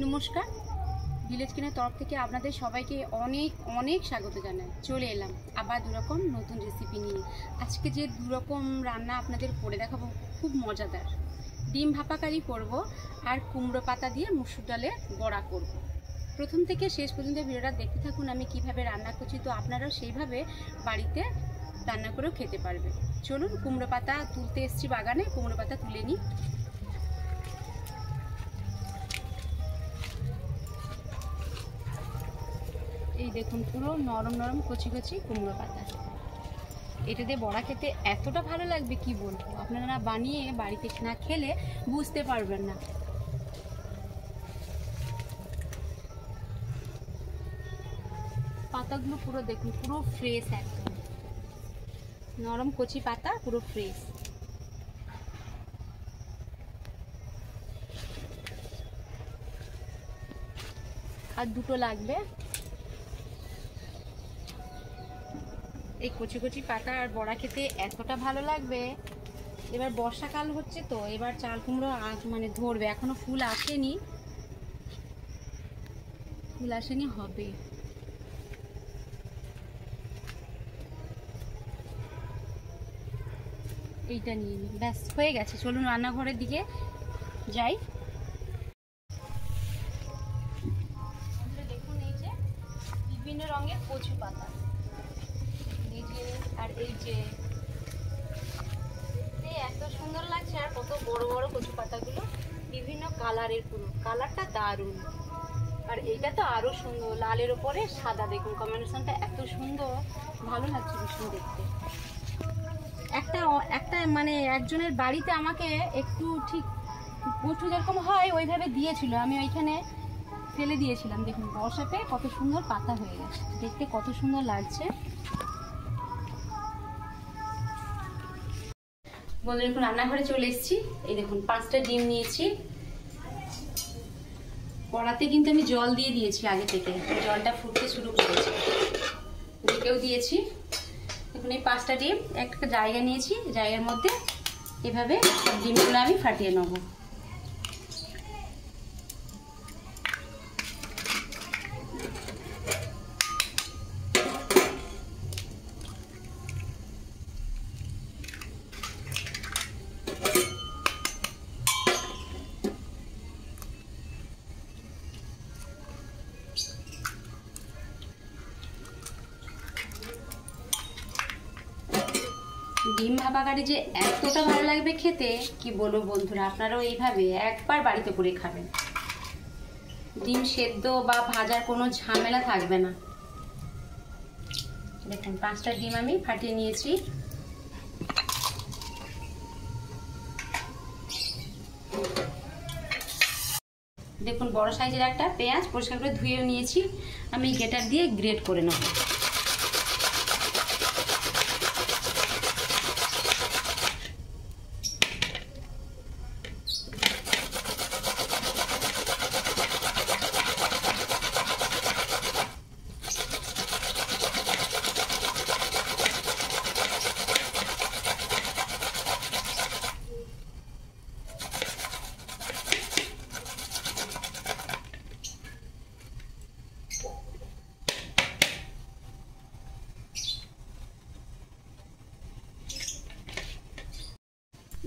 নমস্কার, ভিলেজ কিনের তরফ থেকে আপনাদের সবাইকে অনেক অনেক স্বাগত জানাই। চলে এলাম আবার দুরকম নতুন রেসিপি নিয়ে। আজকে যে দুরকম রান্না আপনাদের করে দেখাবো খুব মজাদার। ডিম ভাপা কারি করব আর কুমড়ো পাতা দিয়ে মুসুর ডালের বড়া করব। প্রথম থেকে শেষ পর্যন্ত ভিডিওটা দেখতে থাকুন আমি কিভাবে রান্না করছি, তো আপনারাও সেইভাবে বাড়িতে রান্না করেও খেতে পারবে। চলুন, কুমড়ো পাতা তুলতে এসেছি বাগানে, কুমড়ো পাতা তুলে নিই। এই দেখুন পুরো নরম নরম কচি কচি কুমড়ো পাতা। এটা দিয়ে বড়া খেতে এতটা ভালো লাগবে কি বলবো, আপনারা বানিয়ে বাড়িতে না খেলে বুঝতে পারবেন না। পাতাগুলো পুরো দেখুন, পুরো ফ্রেশ, একদম নরম কচি পাতা, পুরো ফ্রেশ। আর দুটো লাগবে। এই কচি কচি পাতা আর বড়া খেতে এতটা ভালো লাগবে। এবার বর্ষাকাল হচ্ছে তো, এবার চাল কুমড়ো মানে ধরবে, এখনো ফুল আসেনি, হবে। এইটা নিয়ে নিই, ব্যাস হয়ে গেছে। চলুন রান্নাঘরের দিকে যাই। দেখুন এই যে বিভিন্ন রঙের কচু পাতা, এই যে আর এই যে এত সুন্দর লাগছে, আর কত বড় বড় কচু পাতাগুলো বিভিন্ন কালারের, পুরো কালারটা দারুণ। আর এইটা তো আরো সুন্দর, লালের উপরে সাদা, দেখুন কম্বিনেশনটা এত সুন্দর, ভালো লাগছে ভীষণ দেখতে। একটা মানে একজনের বাড়িতে আমাকে একটু ঠিক কচু যেরকম হয় ওইভাবে দিয়েছিল, আমি ওইখানে ফেলে দিয়েছিলাম। দেখুন বর্ষা পেয়ে কত সুন্দর পাতা হয়ে গেছে, দেখতে কত সুন্দর লাগছে। বন্ধুরা এখন রান্নাঘরে চলে এসেছি। এই দেখুন 5টা ডিম নিয়েছি। কড়াতে কিন্তু আমি জল দিয়ে দিয়েছি আগে থেকে, জলটা ফুটতে শুরু করেছে, ঢেকেও দিয়েছি। এখন এই 5টা ডিম একটা জায়গা নিয়েছি, জায়গার মধ্যে এভাবে সব ডিমগুলো আমি ফাটিয়ে নেব। ডিম ভাপা কারি যে এতটা ভালো লাগবে খেতে কি বলবো বন্ধুরা, আপনারাও এইভাবে একবার বাড়িতে করে খাবেন। ডিম সেদ্ধ বা ভাজার কোনো ঝামেলা থাকবে না। দেখুন 5টা ডিম আমি ফাটিয়ে নিয়েছি। দেখুন বড় সাইজের একটা পেঁয়াজ পরিষ্কার করে ধুয়ে নিয়েছি, আমি গ্রেটার দিয়ে গ্রেট করে নেব।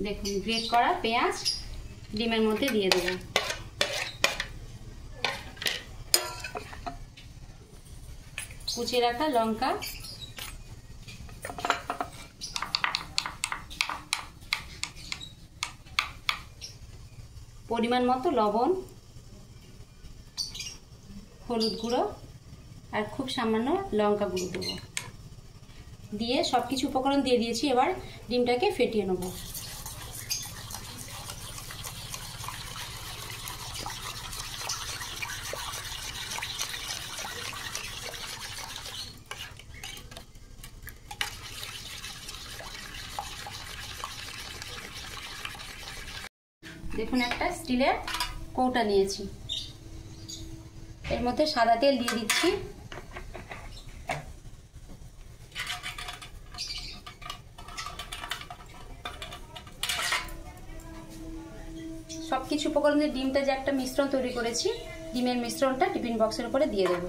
দেখুন গ্রেট করা পেঁয়াজ ডিমের মধ্যে দিয়ে দেবো। কুচিয়ে রাখা লঙ্কা, পরিমাণ মতো লবণ, হলুদ গুঁড়ো আর খুব সামান্য লঙ্কা গুঁড়ো দেবো। দিয়ে সব কিছু উপকরণ দিয়ে দিয়েছি। এবার ডিমটাকে ফেটিয়ে নেব। দেখুন একটা স্টিলের কৌটা নিয়েছি, এর মধ্যে সাদা তেল দিয়ে দিচ্ছি। সবকিছু উপকরণ দিয়ে ডিমটা যে একটা মিশ্রণ তৈরি করেছি ডিমের মিশ্রণটা টিফিন বক্সের উপরে দিয়ে দেবো।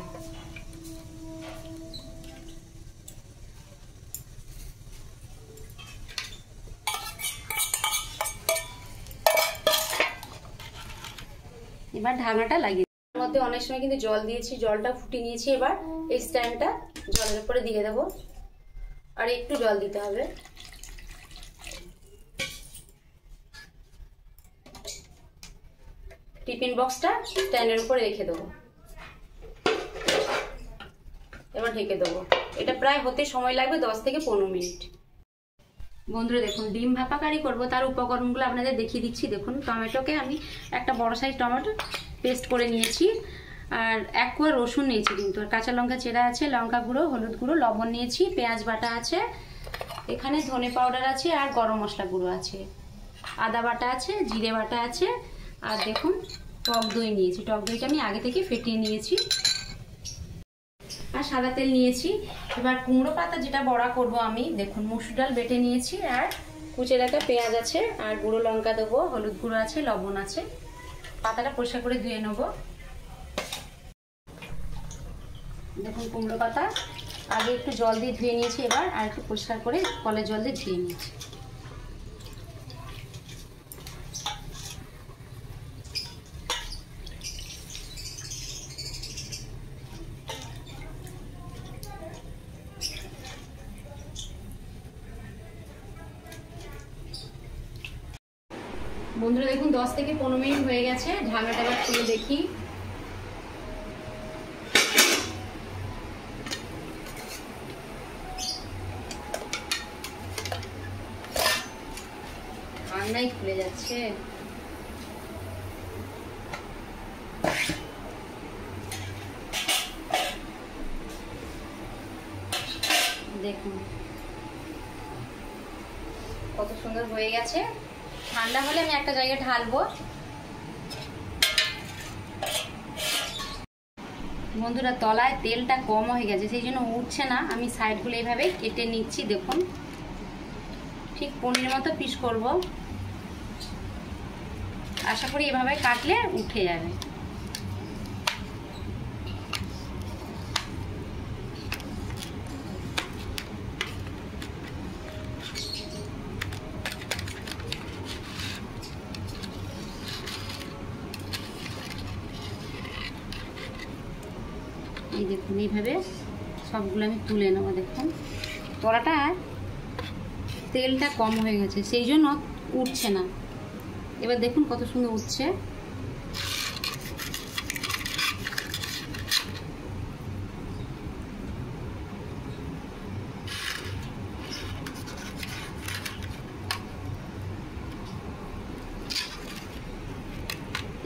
এবার ঢাকনাটা লাগিয়ে এর মধ্যে অনেক সময় কিন্তু জল দিয়েছি, জলটা ফুটিয়ে নিয়েছি। এবার এই স্ট্যান্ডটা জলের উপরে দিয়ে দেবো, আর একটু জল দিতে হবে। টিফিন বক্সটা স্ট্যান্ডের উপরে রেখে দেবো, এবার ঢেকে দেবো। এটা প্রায় হতে সময় লাগবে 10 থেকে 15 মিনিট। বন্ধুরা দেখুন, ডিম ভাপা কারি করবো, তার উপকরণগুলো আপনাদের দেখিয়ে দিচ্ছি। দেখুন, টমেটোকে আমি একটা বড় সাইজ টমেটো পেস্ট করে নিয়েছি, আর 1 কোয়া রসুন নিয়েছি কিন্তু, আর কাঁচা লঙ্কা চেরা আছে, লঙ্কা গুঁড়ো, হলুদ গুঁড়ো, লবণ নিয়েছি, পেঁয়াজ বাটা আছে, এখানে ধনে পাউডার আছে, আর গরম মশলা গুঁড়ো আছে, আদা বাটা আছে, জিরে বাটা আছে, আর দেখুন টক দই নিয়েছি। টক দইটা আমি আগে থেকে ফেটিয়ে নিয়েছি, আর সাদা তেল নিয়েছি। এবার কুমড়ো পাতা যেটা বড়া করব আমি, দেখুন মসুর ডাল বেটে নিয়েছি, আর কুচে রাখা পেঁয়াজ আছে, আর গুঁড়ো লঙ্কা দেবো, হলুদ গুঁড়ো আছে, লবণ আছে। পাতাটা পরিষ্কার করে ধুয়ে নেব। দেখুন কুমড়ো পাতা আগে একটু জল দিয়ে ধুয়ে নিয়েছি, এবার আর একটু পরিষ্কার করে কলের জল দিয়ে ধুয়ে নিয়েছি। বন্ধুরা দেখুন 10 থেকে 15 মিনিট হয়ে গেছে, ঢাকনাটা এবার খুলে দেখি। ঢাকনাই খুলে যাচ্ছে। দেখুন কত সুন্দর হয়ে গেছে। ঠান্ডা হলে আমি একটা জায়গায় ঢালবো। বন্ধুরা তলায় তেলটা কম হয়ে গেছে, সেই জন্য উঠছে না। আমি সাইডগুলো এইভাবে কেটে নিচ্ছি। দেখুন ঠিক পনিরের মতো পিস করব, আশা করি এভাবে কাটলে উঠে যাবে। এই দেখুন এইভাবে সবগুলো আমি তুলে নেবো। দেখুন তলাটা তেলটা কম হয়ে গেছে, সেই জন্য উঠছে না। এবার দেখুন কত সুন্দর উঠছে।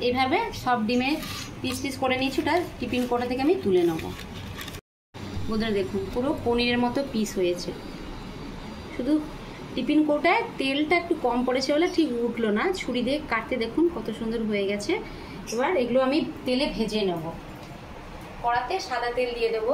এইভাবে সব ডিমে পিস পিস করে নিয়েছি, ওটা টিফিন কোটা থেকে আমি তুলে নেব। বন্ধুরা দেখুন পুরো পনিরের মতো পিস হয়েছে, শুধু টিফিন কোটায় তেলটা একটু কম পড়েছে বলে ঠিক উঠলো না। ছুরি দিয়ে কাটতে দেখুন কত সুন্দর হয়ে গেছে। এবার এগুলো আমি তেলে ভেজে নেব। কড়াতে সাদা তেল দিয়ে দেবো।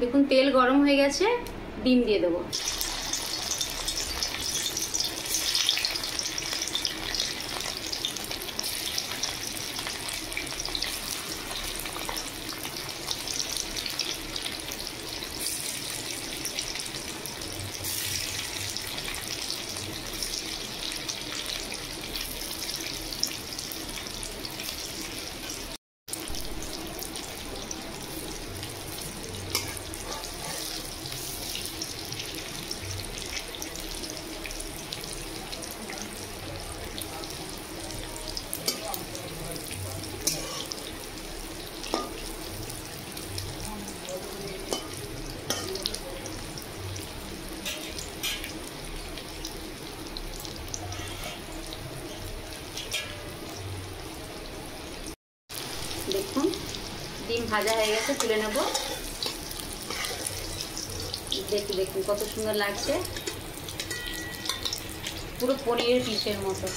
দেখুন তেল গরম হয়ে গেছে, ডিম দিয়ে দেবো। দেখুন ডিম ভাজা হয়ে গেছে, তুলে নেব। দেখুন দেখুন কত সুন্দর লাগছে, পুরো পনিরের পিসের মতো।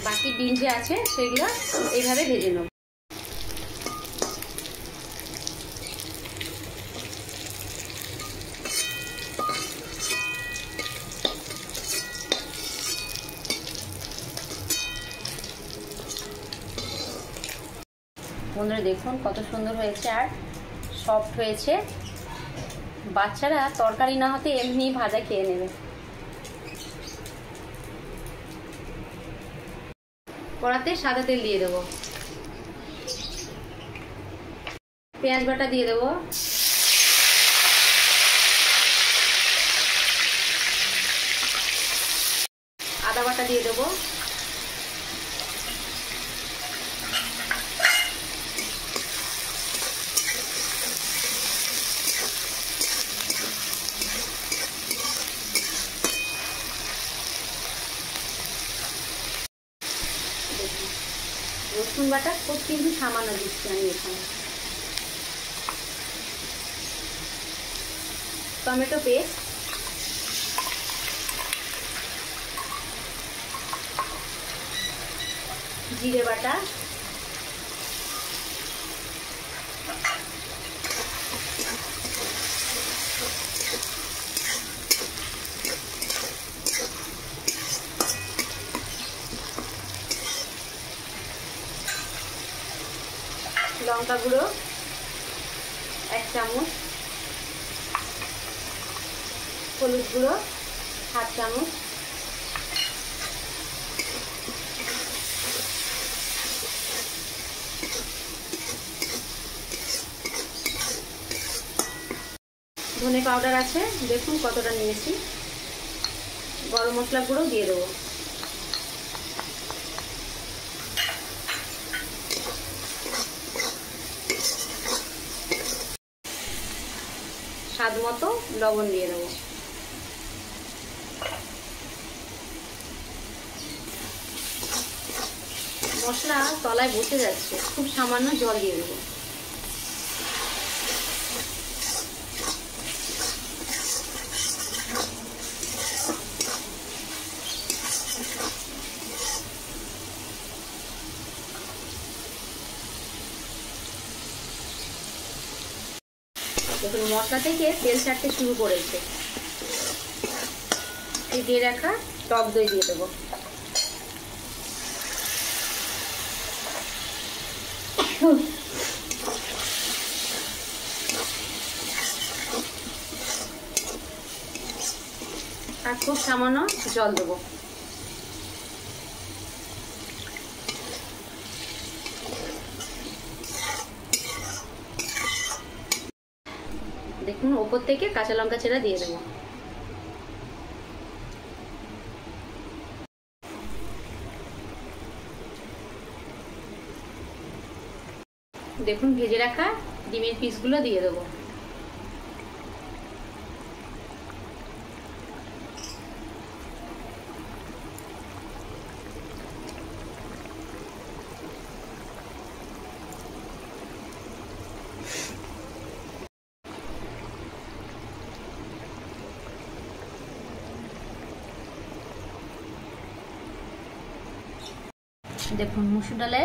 বাকি ডিম যে আছে সেগুলো এইভাবে ভেজে নেব। বন্ধুরা দেখুন কত সুন্দর হয়েছে আর সফট হয়েছে। বাচ্চারা তরকারি না হতে এমনি ভাজা খেয়ে নেবে। কড়াতে সাদা তেল দিয়ে দেবো, পেঁয়াজ বাটা দিয়ে দেবো, আদা বাটা দিয়ে দেবো, রসুন বাটা খুব কিন্তু সামান্য দিচ্ছি আমি এখানে, টমেটো পেস্ট, জিরে বাটা, লঙ্কা গুঁড়ো 1 চামচ, হলুদ গুঁড়ো 1/2 চামচ, ধনে পাউডার আছে দেখুন কতটা নিয়েছি, গরম মশলা গুঁড়ো দিয়ে দেবো, স্বাদ মতো লবণ দিয়ে দেবো। মশলা তলায় বসে যাচ্ছে, খুব সামান্য জল দিয়ে দেবো। দেখুন মশলা থেকে তেল ছাড়তে শুরু করেছে। এই দিয়ে রাখা টক দই দিয়ে দেবো, আর খুব সামান্য জল দেবো। দেখুন ওপর থেকে কাঁচা লঙ্কা চেরা দিয়ে দেবো। দেখুন ভেজে রাখা ডিমের পিসগুলো দিয়ে দেবো। দেখুন মুসুর ডালে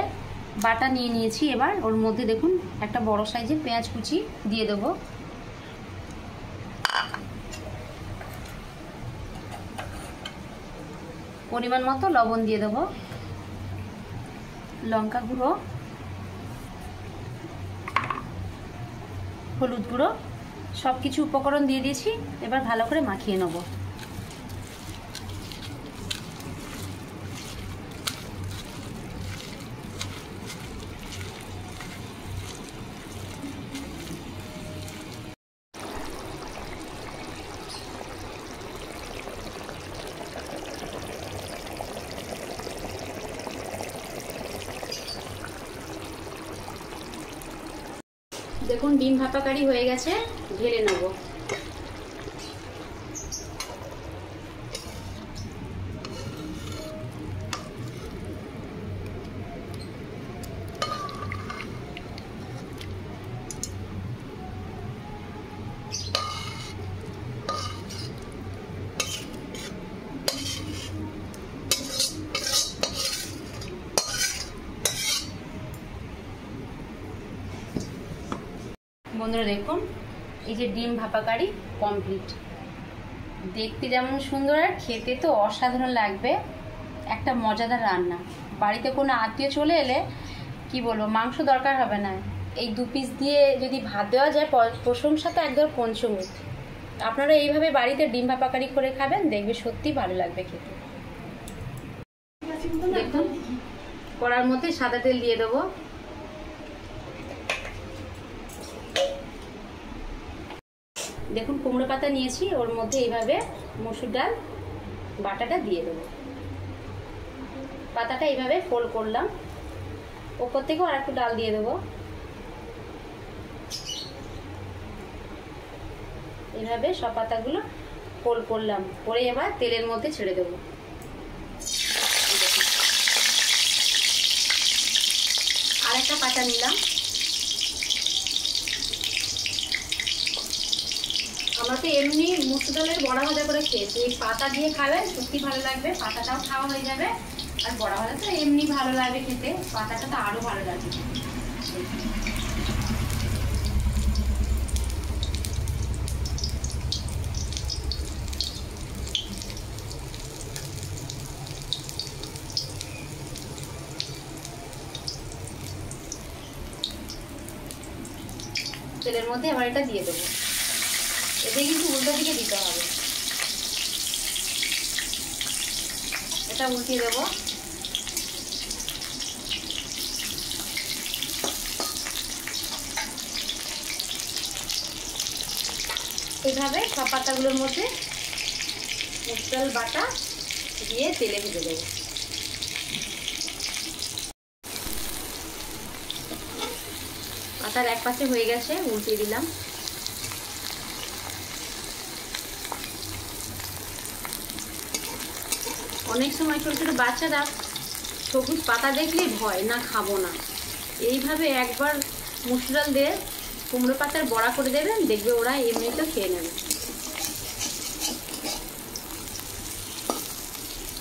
বাটা নিয়ে নিয়েছি। এবার ওর মধ্যে দেখুন একটা বড় সাইজের পেঁয়াজ কুচি দিয়ে দেব, পরিমাণ মতো লবণ দিয়ে দেব, লঙ্কা গুঁড়ো, হলুদ গুঁড়ো, সব কিছু উপকরণ দিয়ে দিয়েছি। এবার ভালো করে মাখিয়ে নেব। দেখুন ডিম ভাপা কারি হয়ে গেছে, ঢেলে নেব। বন্ধুরা দেখুন, এই যে ডিম ভাপা কারি কমপ্লিট। দেখতে যেমন সুন্দর আর খেতে তো অসাধারণ লাগবে। একটা মজাদার রান্না। বাড়িতে কোনো আত্মীয় চলে এলে কি বলবো, মাংস দরকার হবে না, এই 2 পিস দিয়ে যদি ভাত দেওয়া যায় প্রশংসা তো একদম পঞ্চমুখ। আপনারা এইভাবে বাড়িতে ডিম ভাপা কারি করে খাবেন, দেখবে সত্যি ভালো লাগবে খেতে। দেখুন কড়ার মধ্যে সাদা তেল দিয়ে দেবো। দেখুন কুমড়ো পাতা নিয়েছি, ওর মধ্যে এইভাবে মসুর ডাল বাটাটা দিয়ে দেবো। পাতাটা এইভাবে ফোল্ড করলাম, ওপর থেকেও আর একটু ডাল দিয়ে দেবো। এইভাবে সব পাতাগুলো ফোল্ড করলাম, করে এবার তেলের মধ্যে ছেড়ে দেবো। আর একটা পাতা নিলাম। আমরা তো এমনি মুসুর ডালের বড়া ভাজা করে খেয়েছি, এই পাতা দিয়ে খাবেন সত্যি ভালো লাগবে। পাতাটাও খাওয়া হয়ে যাবে, আর বড়া ভাজা তো এমনি ভালো লাগবে খেতে, পাতাটা তো আরো ভালো লাগবে। তেলের মধ্যে এবার এটা দিয়ে দেবো। এতে কিন্তু উল্টো দিকে দিতে হবে। এটা উল্টিয়ে দেবো। এইভাবে সব পাতাগুলোর মধ্যে মসুর ডাল বাটা দিয়ে তেলে ভেজে দেবো। পাতার এক পাশে হয়ে গেছে, উল্টিয়ে দিলাম। অনেক সময় ছোট ছোট বাচ্চারা সবুজ পাতা দেখলেই ভয়, না খাবো না। এইভাবে একবার মসুর ডাল দিয়ে কুমড়ো পাতার বড়া করে দেবেন, দেখবে ওরা এমনিতেও খেয়ে নেবে।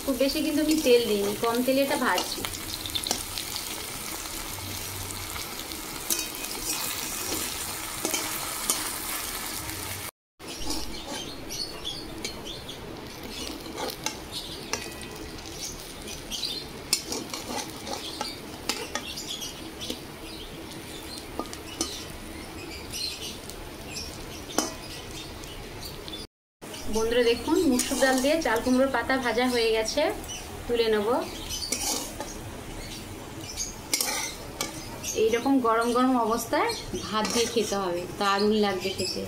খুব বেশি কিন্তু আমি তেল দিইনি, কম তেলে এটা ভাজছি। বন্ধুরা দেখুন, মুসুর ডাল দিয়ে চাল কুমড়োর পাতা ভাজা হয়ে গেছে, তুলে নেব। এইরকম গরম গরম অবস্থায় ভাত দিয়ে খেতে হবে, দারুণ লাগবে খেতে।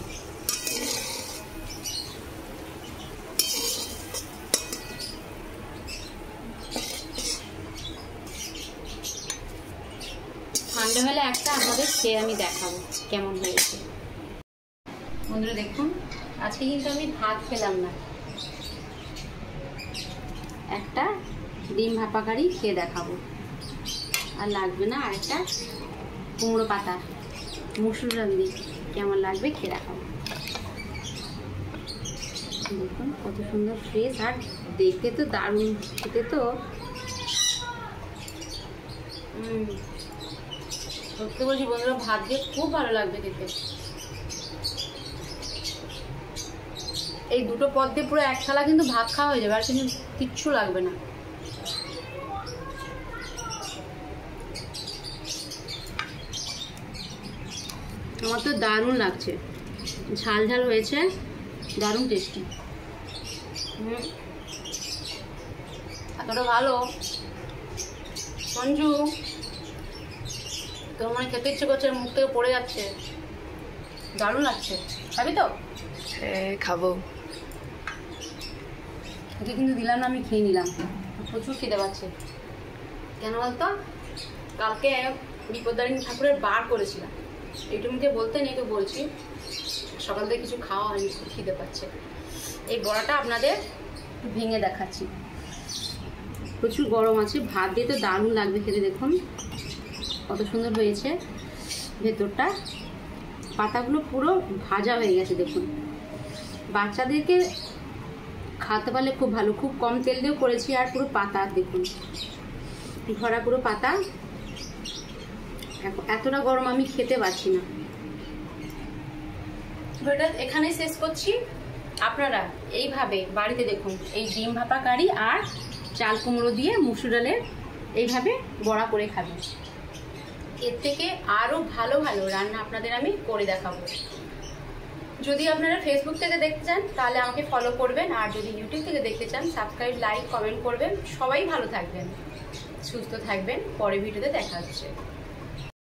ঠান্ডা হলে একটা আমাদের খেয়ে আমি দেখাবো কেমন হয়েছে। বন্ধুরা দেখুন, আজকে কিন্তু আমি ভাত খেলাম না, একটা ডিম ভাপা কারি খেয়ে দেখাবো। আর লাগবে না, আর একটা কুমড়ো পাতা মসুর ডাল দিয়ে কেমন লাগবে খেয়ে দেখাবো। দেখুন কত সুন্দর ফ্রেশ, আর দেখতে তো দারুণ, খেতে তো সত্যি বলছি বন্ধুরা, ভাত দিয়ে খুব ভালো লাগবে খেতে। এই দুটো পদ দিয়ে পুরো এক থালা কিন্তু ভাত খাওয়া হয়ে যাবে, আর কিন্তু কিচ্ছু লাগবে না। আমার তো দারুণ লাগছে, ঝাল ঝাল হয়েছে, দারুণ টেস্টি। এতটা ভালো সঞ্জু, তোর মানে খেতে ইচ্ছে করছে, মুখ থেকে পড়ে যাচ্ছে, দারুণ লাগছে। খাবি তো? হ্যাঁ খাবো। ওকে কিন্তু দিলাম না, আমি খেয়ে নিলাম, প্রচুর খিদে পাচ্ছে। কেন বলতো, কালকে বিপদারিণী ঠাকুরের বার করেছিলাম, এইটুকুকে বলতে নেই তো বলছি, সকাল থেকে কিছু খাওয়া হয়নি, খিদে পাচ্ছে। এই বড়াটা আপনাদের ভেঙে দেখাচ্ছি, প্রচুর গরম আছে, ভাত দিয়ে তো দারুণ লাগবে খেতে। দেখুন কত সুন্দর হয়েছে ভেতরটা, পাতাগুলো পুরো ভাজা হয়ে গেছে। দেখুন বাচ্চাদেরকে খাওয়াতে পারলে খুব ভালো, খুব কম তেল দিয়েও করেছি, আর পুরো পাতা দেখুন ভরা পুরো পাতা। এতটা গরম আমি খেতে পারছি না, ভিডিওটা এখানেই শেষ করছি। আপনারা এইভাবে বাড়িতে দেখুন এই ডিম ভাপা কারি আর চাল কুমড়ো দিয়ে মুসুর ডালের এইভাবে বড়া করে খাবেন। এর থেকে আরও ভালো ভালো রান্না আপনাদের আমি করে দেখাবো। যদি আপনারা ফেসবুক থেকে দেখতে চান তাহলে আমাকে ফলো করবেন, আর যদি ইউটিউব থেকে দেখতে চান সাবস্ক্রাইব, লাইক, কমেন্ট করবেন। সবাই ভালো থাকবেন, সুস্থ থাকবেন। পরের ভিডিওতে দেখা হচ্ছে।